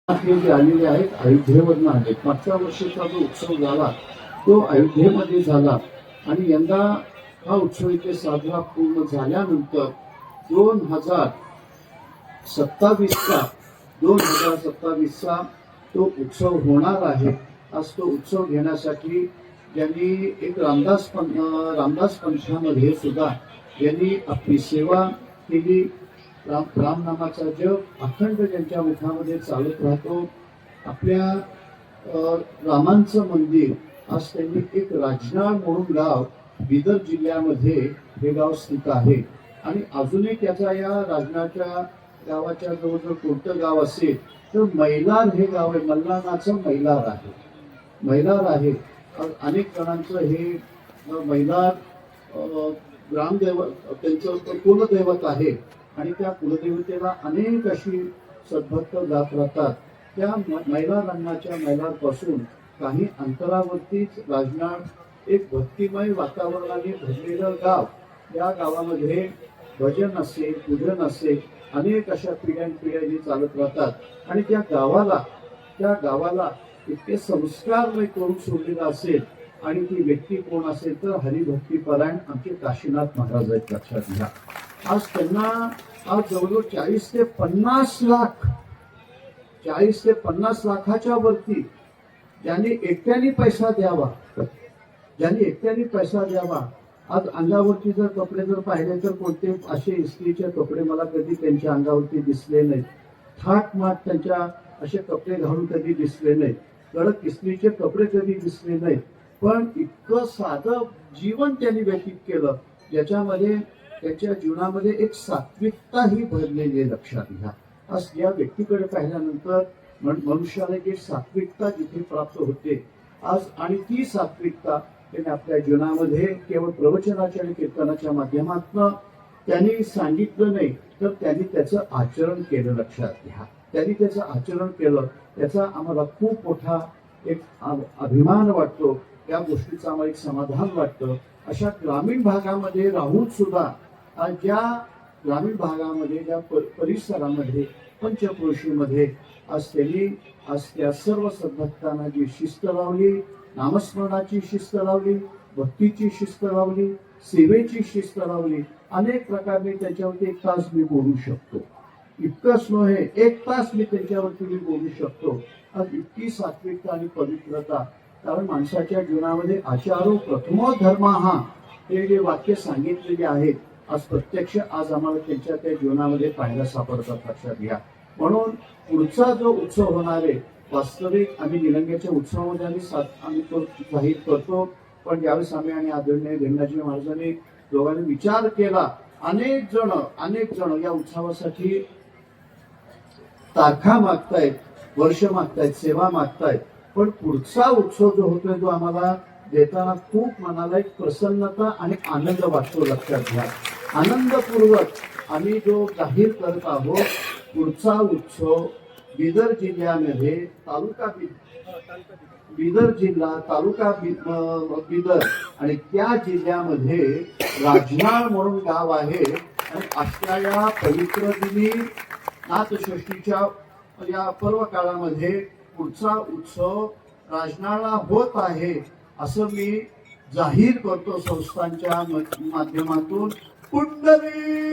जे आलेले आहेत अयोध्येवरून आले. मागच्या वर्षीचा जो उत्सव झाला तो अयोध्येमध्ये झाला आणि यंदा हा उत्सव इथे साजरा पूर्ण झाल्यानंतर 2027चा 2027चा तो उत्सव होणार आहे. आज तो उत्सव घेण्यासाठी ज्यांनी एक रामदास पंथामध्ये सुद्धा ज्यांनी आपली सेवा केली, राम नामाचा जप अखंड ज्यांच्या मुखामध्ये चालत राहतो. आपल्या रामांचं मंदिर आज त्यांनी एक राजनाळ म्हणून गाव बिदर जिल्ह्यामध्ये हे गाव स्थित आहे आणि अजूनही त्याचा या राजनाळच्या गावाच्या जवळजवळ कोणतं गाव असेल तर मैलार हे गाव आहे. मल्हारनाचं मैलार आहे. मैलार आहे. अनेक जणांचं हे मैलार ग्रामदैवत त्यांचं कुलदैवत आहे आणि त्या कुलदेवतेला अनेक अशी सद्भक्त जात राहतात. त्या मैलार अण्णाच्या मैलारपासून काही अंतरावरतीच राजनाळ एक भक्तिमय वातावरणाने भरलेलं गाव. या गावामध्ये भजन असेल, पूजन असेल, अनेक अशा पिढ्यानपिढ्या जी चालत राहतात आणि त्या गावाला इतके संस्कारमय करून सोडलेलं असेल आणि ती व्यक्ती कोण असेल तर हरिभक्तीपरायण आमचे काशीनाथ महाराज आहेत. लक्षात घ्या. आज त्यांना आज जवळजवळ 40 ते 50 लाखाच्या वरती ज्यांनी एकट्याने पैसा द्यावा. आज अंगावरती जर कपडे जर पाहिले तर कोणते असे इस्त्रीचे कपडे मला कधी त्यांच्या अंगावरती दिसले नाहीत. थाटमाट त्यांच्या असे कपडे घालून कधी दिसले नाहीत. कडक इस्त्रीचे कपडे कधी दिसले नाहीत. पण इतकं साधं जीवन त्यांनी व्यतीत केलं ज्याच्यामध्ये त्याच्या जीवनामध्ये एक सात्विकता ही भरलेली आहे. लक्षात घ्या. आज या व्यक्तीकडे पाहिल्यानंतर मनुष्याला एक सात्विकता जिथे प्राप्त होते आज आणि ती सात्विकता त्याने आपल्या जीवनामध्ये केवळ प्रवचनाच्या आणि कीर्तनाच्या माध्यमातून त्यांनी सांगितलं नाही तर त्यांनी त्याचं आचरण केलं. लक्षात घ्या. त्यांनी त्याचं आचरण केलं. त्याचा आम्हाला खूप मोठा एक अभिमान वाटतो. या गोष्टीचं आम्हाला एक समाधान वाटतं. अशा ग्रामीण भागामध्ये राहून सुद्धा ज्या ग्रामीण भागामध्ये ज्या परिसरामध्ये पंचक्रोशीमध्ये आज त्या सर्व सद्भक्तांना जी शिस्त लावली, नामस्मरणाची शिस्त लावली, भक्तीची शिस्त लावली, सेवेची शिस्त लावली. अनेक प्रकारे त्याच्यावरती 1 तास मी बोलू शकतो. इतकंच नव्हे 1 तास मी त्याच्यावरती बोलू शकतो. आज इतकी सात्विकता आणि पवित्रता. कारण माणसाच्या जीवनामध्ये आचारो प्रथमो धर्म हा हे जे वाक्य सांगितलेले आहेत आज प्रत्यक्ष आज आम्हाला त्यांच्या त्या जीवनामध्ये पाहायला सापडतात. लक्षात घ्या. म्हणून पुढचा जो उत्सव होणार आहे वास्तविक आम्ही निलंग्याच्या उत्सवामध्ये आम्ही तो जाहीर करतो. पण ज्यावेळेस आम्ही आणि आदरणीय भिमराजी महाराजांनी दोघांनी विचार केला, अनेक जण या उत्सवासाठी तारखा मागतायत, वर्ष मागतायत, सेवा मागतायत. पण पुढचा उत्सव जो होतोय तो आम्हाला देताना खूप मनाला एक प्रसन्नता आणि आनंद वाटतो. लक्षात घ्या. आनंदपूर्वक आम्ही जो जाहीर करत आहोत पुढचा उत्सव बिदर जिल्ह्यामध्ये बिदर जिल्हा तालुका बिदर आणि त्या जिल्ह्यामध्ये राजनाळ म्हणून गाव आहे. आणि अशा या पवित्र दिनी नाथषष्ठीच्या या पर्व काळामध्ये पुढचा उत्सव राजनाळला होत आहे असं मी जाहीर करतो संस्थांच्या माध्यमातून. कुंडली